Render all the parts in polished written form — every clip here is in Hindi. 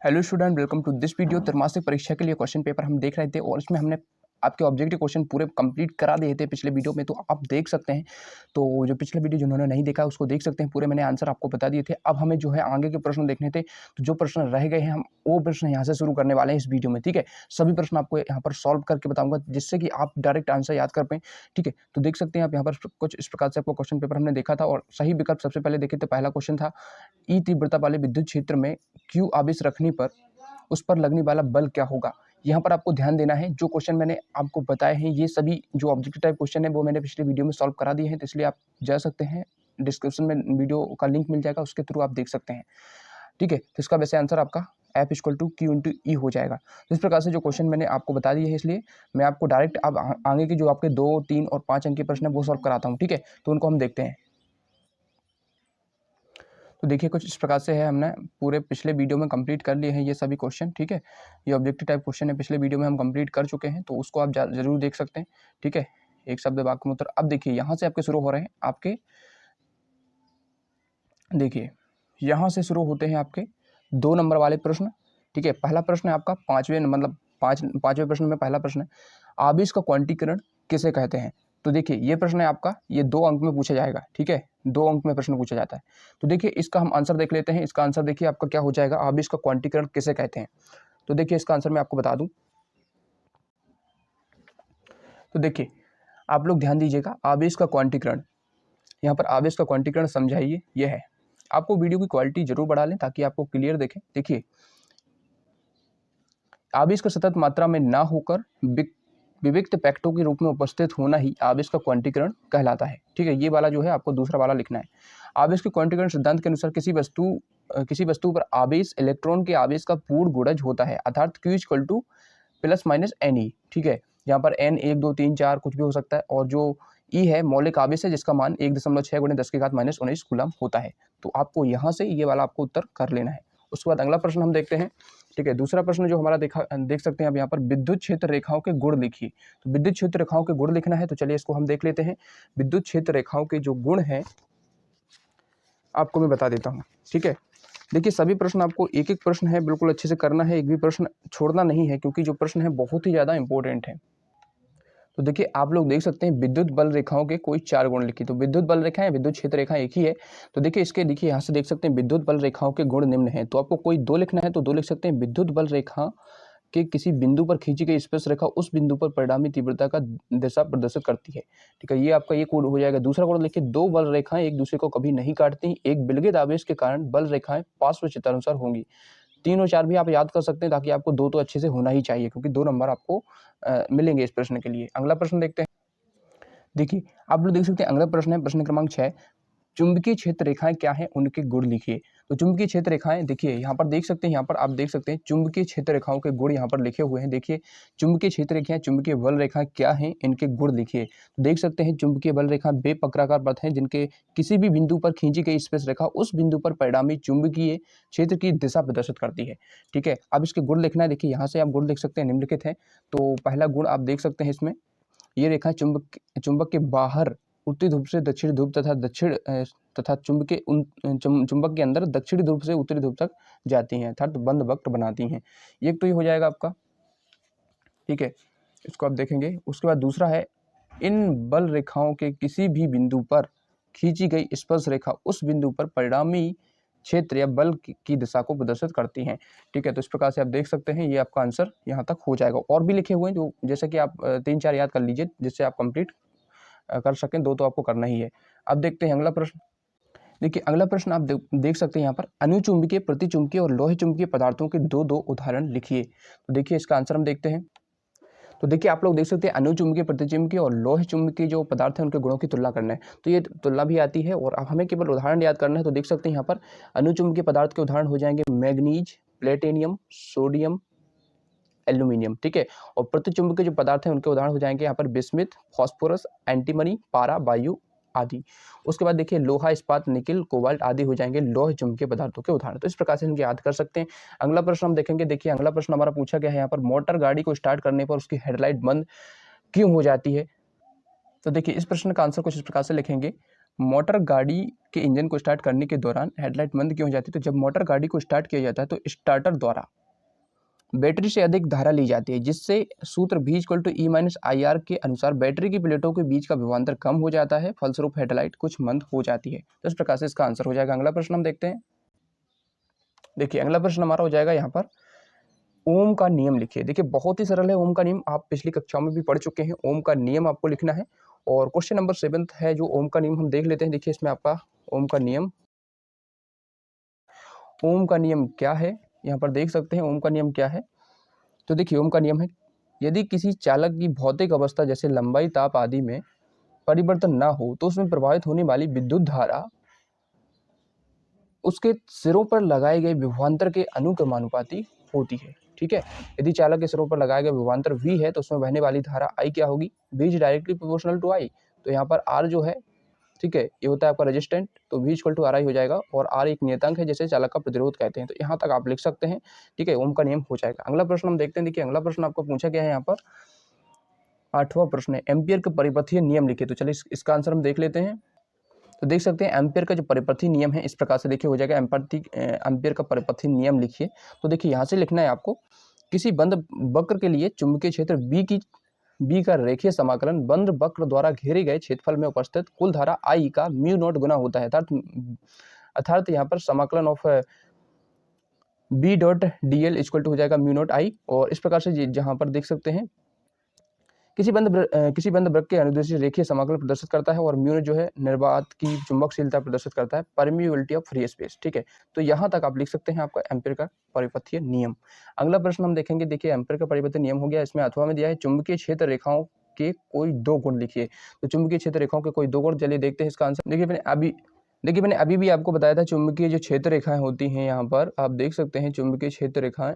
Hello student, welcome to this video. त्रैमासिक परीक्षा के लिए क्वेश्चन पेपर हम देख रहे थे और इसमें हमने आपके ऑब्जेक्टिव क्वेश्चन पूरे कंप्लीट करा दिए थे पिछले वीडियो में, तो आप देख सकते हैं। तो जो पिछले वीडियो जिन्होंने नहीं देखा उसको देख सकते हैं, पूरे मैंने आंसर आपको बता दिए थे। अब हमें जो है आगे के प्रश्न देखने थे, तो जो प्रश्न रह गए हैं हम वो प्रश्न यहाँ से शुरू करने वाले हैं इस वीडियो में। ठीक है, सभी प्रश्न आपको यहाँ पर सॉल्व करके बताऊंगा जिससे कि आप डायरेक्ट आंसर याद कर पाएँ। ठीक है, तो देख सकते हैं आप यहाँ पर कुछ इस प्रकार से आपको क्वेश्चन पेपर हमने देखा था और सही विकल्प सबसे पहले देखे थे। पहला क्वेश्चन था, ई तीव्रता वाले विद्युत क्षेत्र में क्यू आवेश रखने पर उस पर लगने वाला बल क्या होगा। यहाँ पर आपको ध्यान देना है, जो क्वेश्चन मैंने आपको बताए हैं ये सभी जो ऑब्जेक्टिव टाइप क्वेश्चन है वो मैंने पिछले वीडियो में सॉल्व करा दिए हैं, तो इसलिए आप जा सकते हैं, डिस्क्रिप्शन में वीडियो का लिंक मिल जाएगा, उसके थ्रू आप देख सकते हैं। ठीक है, तो इसका वैसे आंसर आपका F = Q × E हो जाएगा। तो इस प्रकार से जो क्वेश्चन मैंने आपको बता दिए हैं, इसलिए मैं आपको डायरेक्ट अब आगे के जो आपके 2, 3 और 5 अंक के प्रश्न है वो सॉल्व कराता हूँ। ठीक है, तो उनको हम देखते हैं। तो देखिए कुछ इस प्रकार से है, हमने पूरे पिछले वीडियो में कंप्लीट कर लिए हैं ये सभी क्वेश्चन। ठीक है, ये ऑब्जेक्टिव टाइप क्वेश्चन है, पिछले वीडियो में हम कंप्लीट कर चुके हैं, तो उसको आप जरूर देख सकते हैं। ठीक है, एक शब्द वाक्य में उत्तर। अब देखिए यहाँ से आपके शुरू हो रहे हैं आपके, देखिए यहाँ से शुरू होते हैं आपके 2 नंबर वाले प्रश्न। ठीक है, पहला प्रश्न है आपका पाँचवें प्रश्न में पहला प्रश्न है, आवेश का क्वांटीकरण किसे कहते हैं। तो देखिए ये प्रश्न है आपका, ये 2 अंक में पूछा जाएगा। ठीक है, 2 अंक में प्रश्न पूछा जाता है। तो देखिए इसका हम आंसर देख लेते हैं। इसका आंसर देखिए आपका क्या हो जाएगा, आवेश का क्वांटीकरण किसे कहते हैं। तो देखिए इसका आंसर मैं आपको बता दूं, तो देखिए आप लोग ध्यान दीजिएगा, आवेश का क्वांटीकरण, यहाँ पर आवेश का क्वांटीकरण समझाइए यह है। आपको वीडियो की क्वालिटी जरूर बढ़ा लें ताकि आपको क्लियर देखें। देखिए आवेश का सतत मात्रा में ना होकर विविक्त पैकेटों के रूप में उपस्थित होना ही आवेश का क्वांटीकरण कहलाता है। ठीक है, ये वाला जो है आपको दूसरा वाला लिखना है। आवेश के क्वांटीकरण सिद्धांत के अनुसार किसी वस्तु पर आवेश इलेक्ट्रॉन के आवेश का पूर्ण गुणज होता है, अर्थात Q = +- Ne। ठीक है, यहाँ पर n 1 2 3 4 कुछ भी हो सकता है, और जो E है मौलिक आवेश है जिसका मान 1.6 × 10⁻⁻19 कूलम होता है। तो आपको यहाँ से ये वाला आपको उत्तर कर लेना है। उसके बाद अगला प्रश्न हम देखते हैं। ठीक है, दूसरा प्रश्न जो हमारा देख सकते हैं अब यहाँ पर, विद्युत क्षेत्र रेखाओं के गुण लिखिए। तो विद्युत क्षेत्र रेखाओं के गुण लिखना है, तो चलिए इसको हम देख लेते हैं। विद्युत क्षेत्र रेखाओं के जो गुण हैं आपको मैं बता देता हूँ। ठीक है, देखिए सभी प्रश्न आपको एक एक प्रश्न है बिल्कुल अच्छे से करना है, एक भी प्रश्न छोड़ना नहीं है, क्योंकि जो प्रश्न है बहुत ही ज़्यादा इंपॉर्टेंट है। तो देखिए आप लोग देख सकते हैं, विद्युत बल रेखाओं के कोई 4 गुण लिखिए। तो विद्युत बल रेखाएं, विद्युत क्षेत्र रेखा एक ही है। तो देखिए इसके, देखिए यहाँ से देख सकते हैं विद्युत बल रेखाओं के गुण निम्न हैं। तो आपको कोई 2 लिखना है तो 2 लिख सकते हैं। विद्युत बल रेखा के किसी बिंदु पर खींची गई स्पर्श रेखा उस बिंदु पर परिणामी तीव्रता का दिशा प्रदर्शित करती है। ठीक है, ये आपका ये कोड हो जाएगा। दूसरा कोड लिखिए, 2 बल रेखाएं एक दूसरे को कभी नहीं काटती, एक विलगित आवेश के कारण बल रेखाएं पार्श्व चित्रानुसार होंगी। 3 और 4 भी आप याद कर सकते हैं, ताकि आपको 2 तो अच्छे से होना ही चाहिए, क्योंकि 2 नंबर आपको मिलेंगे इस प्रश्न के लिए। अगला प्रश्न देखते हैं। देखिए आप लोग देख सकते हैं, अगला प्रश्न है प्रश्न क्रमांक 6, चुंबकीय क्षेत्र रेखाएं क्या हैं, उनके गुण लिखिए। तो चुंबकीय क्षेत्र रेखाएं, देखिए यहाँ पर देख सकते हैं, यहाँ पर आप देख सकते हैं चुंबकीय क्षेत्र रेखाओं के गुण यहाँ पर लिखे हुए हैं। देखिए चुंबकीय क्षेत्र रेखाएं, चुंबकीय बल रेखाएं क्या हैं, इनके गुण लिखिए। तो देख सकते हैं चुंबकीय बल रेखा बेवक्राकार पथ है, जिनके किसी भी बिंदु पर खींची गई स्पर्श रेखा उस बिंदु पर परिणामी चुंबकीय क्षेत्र की दिशा प्रदर्शित करती है। ठीक है, अब इसके गुण लिखना है। देखिए यहाँ से आप गुण लिख सकते हैं, निम्नलिखित है। तो पहला गुण आप देख सकते हैं इसमें, ये रेखा चुंबक के बाहर उत्तरी ध्रुव से दक्षिण ध्रुव तथा चुंबक के अंदर दक्षिणी ध्रुव से उत्तरी ध्रुव तक जाती हैं, अर्थात बंद वक्र बनाती हैं। एक तो ये हो जाएगा आपका। ठीक है, इसको आप देखेंगे। उसके बाद दूसरा है, इन बल रेखाओं के किसी भी बिंदु पर खींची गई स्पर्श रेखा उस बिंदु पर परिणामी क्षेत्र या बल की दिशा को प्रदर्शित करती हैं। ठीक है, तो इस प्रकार से आप देख सकते हैं, ये आपका आंसर यहाँ तक हो जाएगा। और भी लिखे हुए हैं, जो जैसे कि आप 3-4 याद कर लीजिए, जिससे आप कंप्लीट कर सकें। 2 तो आपको करना ही है। अब देखते हैं अगला प्रश्न। देखिए अगला प्रश्न आप देख सकते हैं यहाँ पर, अनुचुंबकीय, प्रतिचुंबकीय और लोह चुंबकीय पदार्थों के 2 उदाहरण लिखिए। तो देखिए इसका आंसर हम देखते हैं। तो देखिए आप लोग देख सकते हैं, अनुचुंबकीय, प्रतिचुंबकीय और लोह चुंबकीय जो पदार्थ हैं उनके गुणों की तुलना करना है। तो ये तुलना भी आती है, और अब हमें केवल उदाहरण याद करना है। तो देख सकते हैं यहाँ पर अनुचुंबकीय पदार्थ के उदाहरण हो जाएंगे मैग्नीज, प्लेटिनियम, सोडियम, एल्यूमिनियम। ठीक है, और प्रतिचुंबकीय जो पदार्थ हैं उनके उदाहरण हो जाएंगे यहाँ पर बिस्मिथ, फास्फोरस, एंटीमनी, पारा, वायु आदि। उसके बाद देखिए लोहा, इस्पात, निकिल, कोबाल्ट आदि हो जाएंगे लोह चुंबकीय पदार्थों के उदाहरण। तो इस प्रकार से हम याद कर सकते हैं। अगला प्रश्न हम देखेंगे। देखिए अगला प्रश्न हमारा पूछा गया है यहाँ पर, मोटर गाड़ी को स्टार्ट करने पर उसकी हेडलाइट बंद क्यों हो जाती है। तो देखिए इस प्रश्न का आंसर कुछ इस प्रकार से लिखेंगे, मोटर गाड़ी के इंजन को स्टार्ट करने के दौरान हेडलाइट बंद क्यों हो जाती है? तो जब मोटर गाड़ी को स्टार्ट किया जाता है तो स्टार्टर द्वारा बैटरी से अधिक धारा ली जाती है, जिससे सूत्र V = E-IR के अनुसार बैटरी की प्लेटों के बीच का विभवांतर कम हो जाता है, फलस्वरूप हेडलाइट कुछ मंद हो जाती है। तो इस प्रकार से इसका आंसर हो जाएगा। अगला प्रश्न हम देखते हैं। देखिए अगला प्रश्न हमारा हो जाएगा यहाँ पर ओम का नियम लिखिए। देखिए बहुत ही सरल है ओम का नियम, आप पिछली कक्षाओं में भी पढ़ चुके हैं। ओम का नियम आपको लिखना है और क्वेश्चन नंबर 7 है जो ओम का नियम हम देख लेते हैं। देखिए इसमें आपका ओम का नियम क्या है, यहाँ पर देख सकते हैं ओम का नियम क्या है। तो देखिए ओम का नियम है, यदि किसी चालक की भौतिक अवस्था जैसे लंबाई, ताप आदि में परिवर्तन ना हो तो उसमें प्रवाहित होने वाली विद्युत धारा उसके सिरों पर लगाए गए विभवांतर के अनुक्रमानुपाती होती है। ठीक है, यदि चालक के सिरों पर लगाया गया विभवांतर V है तो उसमें बहने वाली धारा I क्या होगी? V is directly proportional to I। तो यहाँ पर R जो है, ठीक है, ये होता है आपका रेजिस्टेंट, तो V = RI हो जाएगा और R एक नियतांक है जिसे चालक का प्रतिरोध कहते हैं। तो यहाँ तक आप लिख सकते हैं। ठीक है, ओम का नियम हो जाएगा। अगला प्रश्न हम देखते हैं। देखिए अगला प्रश्न आपको पूछा गया है यहाँ पर 8वां प्रश्न है, एम्पियर का परिपथीय नियम लिखिए। तो चलिए इसका आंसर हम देख लेते हैं। तो देख सकते हैं एम्पियर का जो परिपथीय नियम है इस प्रकार से देखिए हो जाएगा। एम्पियर का परिपथीय नियम लिखिए। तो देखिए यहाँ से लिखना है आपको, किसी बंद वक्र के लिए चुंबकीय क्षेत्र B का रेखीय समाकलन बंद वक्र द्वारा घेरे गए क्षेत्रफल में उपस्थित कुल धारा I का μ0 गुना होता है। अर्थात यहाँ पर समाकलन ऑफ B.dl इक्वल टू हो जाएगा μ0 I। और इस प्रकार से जहाँ पर देख सकते हैं किसी बंद वृत्त के अनुदेशीय रेखीय समाकलन प्रदर्शित करता है और म्यू जो है निर्वात की चुंबकशीलता प्रदर्शित करता है, परमिएबिलिटी ऑफ फ्री स्पेस। ठीक है, तो यहाँ तक आप लिख सकते हैं आपका एम्पियर का परिपथीय नियम। अगला प्रश्न हम देखेंगे। देखिए एम्पियर का परिपथीय नियम हो गया, इसमें अथवा में दिया है चुंबकीय क्षेत्र रेखाओं के कोई 2 गुण लिखिए। तो चुंबकीय क्षेत्र रेखाओं के कोई 2 गुण, चलिए देखते हैं इसका आंसर। मैंने अभी भी आपको बताया था चुंबकीय जो क्षेत्र रेखाएं होती हैं, यहाँ पर आप देख सकते हैं चुंबकीय क्षेत्र रेखाएं,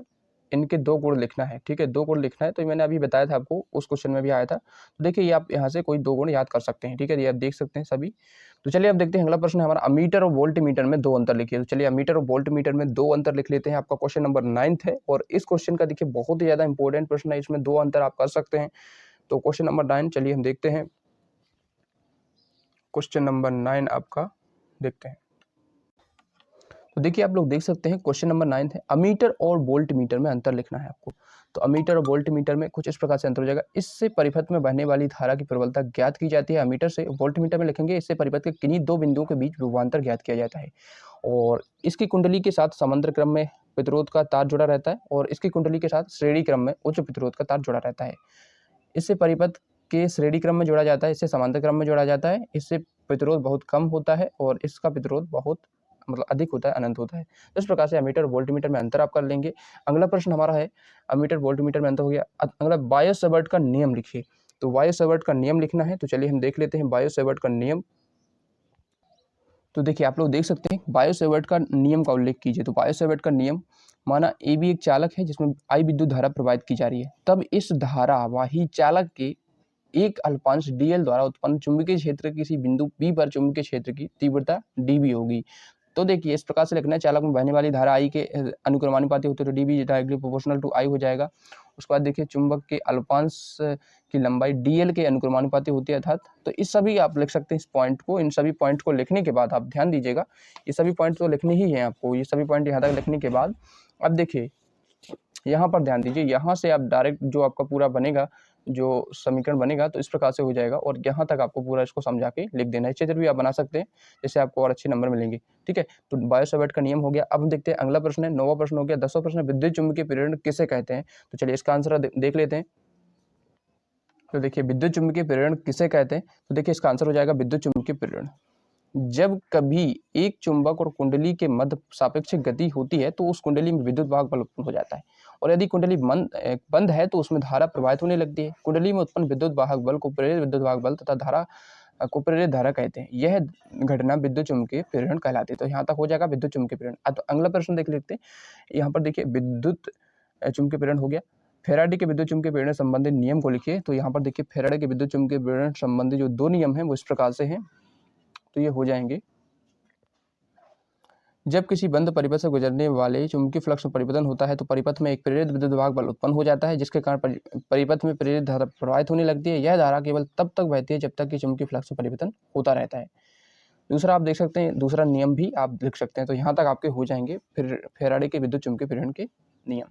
इनके 2 गुण लिखना है। ठीक है, 2 गुण लिखना है। तो मैंने अभी बताया था आपको, उस क्वेश्चन में भी आया था। तो देखिए ये आप यहाँ से कोई 2 गुण याद कर सकते हैं। ठीक है, ये आप देख सकते हैं सभी। तो चलिए अब देखते हैं अगला प्रश्न है हमारा, अमीटर और वोल्ट मीटर में 2 अंतर लिखिए। तो चलिए अमीटर और वोल्ट मीटर में 2 अंतर लिख लेते हैं। आपका क्वेश्चन नंबर 9 है और इस क्वेश्चन का देखिए बहुत ही ज्यादा इंपॉर्टेंट प्रश्न है, इसमें 2 अंतर आप कर सकते हैं। तो क्वेश्चन नंबर 9 चलिए हम देखते हैं। क्वेश्चन नंबर 9 आपका देखते हैं। तो देखिए आप लोग देख सकते हैं क्वेश्चन नंबर 9 है, अमीटर और वोल्ट मीटर में अंतर लिखना है आपको। तो अमीटर और वोल्ट मीटर में कुछ इस प्रकार से अंतर हो जाएगा। इससे परिपथ में बहने वाली धारा की प्रबलता ज्ञात की जाती है अमीटर से। वोल्ट मीटर में लिखेंगे इससे परिपथ के किन्हीं 2 बिंदुओं के बीच विभवांतर ज्ञात किया जाता है और इसकी कुंडली के साथ समांतर क्रम में प्रतिरोध का तार जुड़ा रहता है और इसकी कुंडली के साथ श्रेणी क्रम में उच्च प्रतिरोध का तार जुड़ा रहता है। इससे परिपथ के श्रेणी क्रम में जोड़ा जाता है, इससे समांतर क्रम में जोड़ा जाता है। इससे प्रतिरोध बहुत कम होता है और इसका प्रतिरोध बहुत अधिक होता है, अनंत होता है। तो इस प्रकार से अमीटर वोल्ट मीटर में अंतर आप कर लेंगे। अगला प्रश्न हमारा है, अमीटर वोल्ट मीटर में अंतर हो गया। अगला बायो-सैवर्ट का नियम लिखिए। तो बायो-सैवर्ट का नियम लिखना है। तो चलिए हम देख लेते हैं बायो-सैवर्ट का नियम। तो देखिए आप लोग देख सकते हैं बायो-सैवर्ट का नियम का उल्लेख कीजिए। तो बायो-सैवर्ट का नियम, माना ए भी एक चालक है जिसमें I विद्युत धारा प्रवाहित की जा रही है, तब इस धारावाही चालक के एक अल्पांश dl द्वारा उत्पन्न चुंबकीय क्षेत्र किसी बिंदु P पर चुंबकीय क्षेत्र की तीव्रता dB होगी। तो देखिए इस प्रकार से लिखना है, चालक में बहने वाली धारा I के अनुक्रमानुपाती होती है, तो dB directly proportional to I हो जाएगा। उसके बाद देखिए चुंबक के अल्पांश की लंबाई dl के अनुक्रमानुपाती होती है अर्थात। तो इस सभी आप लिख सकते हैं इस पॉइंट को। इन सभी पॉइंट को लिखने के बाद आप ध्यान दीजिएगा, ये सभी पॉइंट तो लिखने ही हैं आपको। ये सभी पॉइंट यहाँ तक लिखने के बाद अब देखिए यहाँ पर ध्यान दीजिए, यहाँ से आप डायरेक्ट जो आपका पूरा बनेगा, जो समीकरण बनेगा, तो इस प्रकार से हो जाएगा और यहाँ तक आपको पूरा इसको समझा के लिख देना है। चित्र भी आप बना सकते हैं, जिससे आपको और अच्छे नंबर मिलेंगे। ठीक है, तो बायो-सैवर्ट का नियम हो गया। अब हम देखते हैं अगला प्रश्न है, 9वां प्रश्न हो गया। 10वां प्रश्न, विद्युत चुम्बकीय प्रेरण किसे कहते हैं? तो चलिए इसका आंसर देख लेते हैं। तो देखिए विद्युत चुम्बकीय प्रेरण किसे कहते हैं? तो देखिए इसका आंसर हो जाएगा विद्युत चुम्बकीय प्रेरण। जब कभी एक चुंबक और कुंडली के मध्य सापेक्षिक गति होती है तो उस कुंडली में विद्युत वाहक बल उत्पन्न हो जाता है और यदि कुंडली बंद है तो उसमें धारा प्रवाहित होने लगती है। कुंडली में उत्पन्न विद्युत वाहक बल को प्रेरित विद्युत वाहक बल तथा धारा को प्रेरित धारा कहते हैं। यह घटना विद्युत चुम्बकीय प्रेरण कहलाती है। तो यहाँ तक हो जाएगा विद्युत चुम्बकीय प्रेरण। तो अगला प्रश्न देख लेते हैं। यहाँ पर देखिए विद्युत चुम्बकीय प्रेरण हो गया। फैराडे के विद्युत चुम्बकीय प्रेरण संबंधी नियम को लिखिए। तो यहाँ पर देखिए फैराडे के विद्युत चुम्बकीय प्रेरण संबंधी जो 2 नियम हैं वो इस प्रकार से हैं। तो ये हो जाएंगे, जब किसी बंद परिपथ से गुजरने वाले चुंबकीय फ्लक्स में परिवर्तन होता है तो परिपथ में एक प्रेरित विद्युत वाहक बल उत्पन्न हो जाता है, जिसके कारण परिपथ में प्रेरित धारा प्रवाहित होने लगती है। यह धारा केवल तब तक बहती है जब तक कि चुंबकीय फ्लक्स में परिवर्तन होता रहता है। दूसरा आप देख सकते हैं, दूसरा नियम भी आप लिख सकते हैं। तो यहाँ तक आपके हो जाएंगे फिर फैराडे के विद्युत चुम्बकीय प्रेरण के नियम।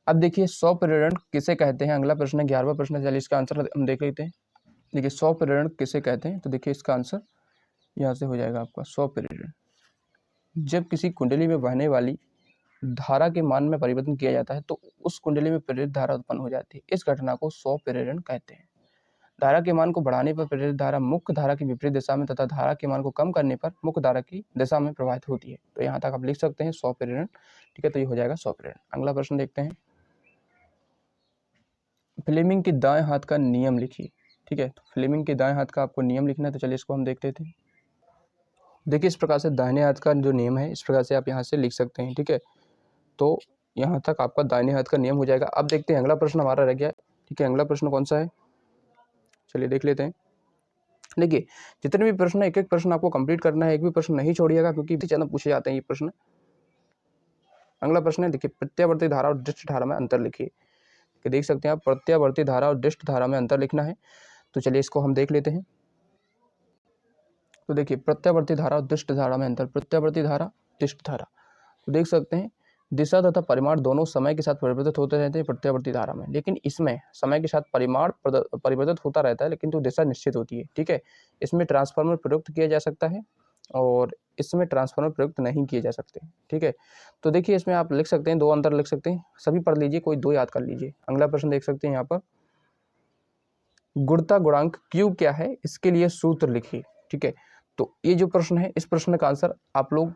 अब देखिए स्व प्रेरण किसे कहते हैं, अगला प्रश्न है 11वां प्रश्न है। चलिए इसका आंसर हम देख लेते हैं। देखिए स्व प्रेरण किसे कहते हैं, तो देखिए इसका आंसर यहाँ से हो जाएगा आपका स्व प्रेरण। जब किसी कुंडली में बहने वाली धारा के मान में परिवर्तन किया जाता है तो उस कुंडली में प्रेरित धारा उत्पन्न हो जाती है। इस घटना को स्व प्रेरण कहते हैं। धारा के मान को बढ़ाने पर प्रेरित धारा मुख्य धारा की विपरीत दिशा में तथा धारा के मान को कम करने पर मुख्य धारा की दिशा में प्रवाहित होती है। तो यहाँ तक आप लिख सकते हैं स्व प्रेरण। ठीक है, तो ये हो जाएगा स्व प्रेरण। अगला प्रश्न देखते हैं। फ्लेमिंग के दाएं हाथ का नियम लिखिए। ठीक है, तो फ्लेमिंग के दाएं हाथ का आपको नियम लिखना है। तो चलिए इसको हम देख लेते हैं। देखिए इस प्रकार से दाहिने हाथ का जो नियम है इस प्रकार से आप यहाँ से लिख सकते हैं। ठीक है, तो यहाँ तक आपका दाहिने हाथ का नियम हो जाएगा। अब देखते हैं अगला प्रश्न हमारा रह गया है। ठीक है, अगला प्रश्न कौन सा है, चलिए देख लेते हैं। देखिए जितने भी प्रश्न है एक एक प्रश्न आपको कंप्लीट करना है, एक भी प्रश्न नहीं छोड़िएगा क्योंकि ज़्यादा पूछे जाते हैं ये प्रश्न। अगला प्रश्न है, देखिए प्रत्यावर्ती धारा और डिस्ट धारा में अंतर लिखिए। कि देख सकते हैं आप प्रत्यावर्ती धारा और डिस्ट धारा में अंतर लिखना है। तो चलिए इसको हम देख लेते हैं। तो देखिए प्रत्यावर्ती धारा और डिस्ट धारा में अंतर, प्रत्यावर्ती धारा डिस्ट धारा, तो देख सकते हैं दिशा तथा परिमाण दोनों समय के साथ परिवर्तित होते रहते हैं प्रत्यावर्ती धारा में, लेकिन इसमें समय के साथ परिमाण परिवर्तित होता रहता है लेकिन तो दिशा निश्चित होती है। ठीक है, इसमें ट्रांसफार्मर प्रयुक्त किया जा सकता है और इसमें ट्रांसफार्मर प्रयुक्त नहीं किए जा सकते। ठीक है, तो देखिए इसमें आप लिख सकते हैं, दो अंतर लिख सकते हैं, सभी पढ़ लीजिए, कोई दो याद कर लीजिए। अगला प्रश्न देख सकते हैं यहाँ पर, गुणता गुणांक Q क्या है, इसके लिए सूत्र लिखिए। ठीक है, तो ये जो प्रश्न है इस प्रश्न का आंसर आप लोग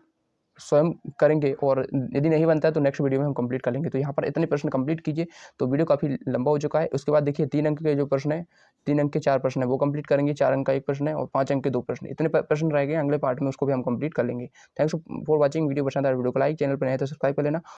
स्वयं करेंगे और यदि नहीं बनता है तो नेक्स्ट वीडियो में हम कंप्लीट कर लेंगे। तो यहाँ पर इतने प्रश्न कंप्लीट कीजिए। तो वीडियो काफ़ी लंबा हो चुका है। उसके बाद देखिए 3 अंक के जो प्रश्न है, 3 अंक के 4 प्रश्न है वो कंप्लीट करेंगे, 4 अंक का 1 प्रश्न है और 5 अंक के 2 प्रश्न, इतने प्रश्न रह गए। अगले पार्ट में उसको भी हम कंप्लीट कर लेंगे। Thanks for watching. वीडियो पसंद आए वीडियो को लाइक, चैनल पर नए तो सब्सक्राइब कर लेना।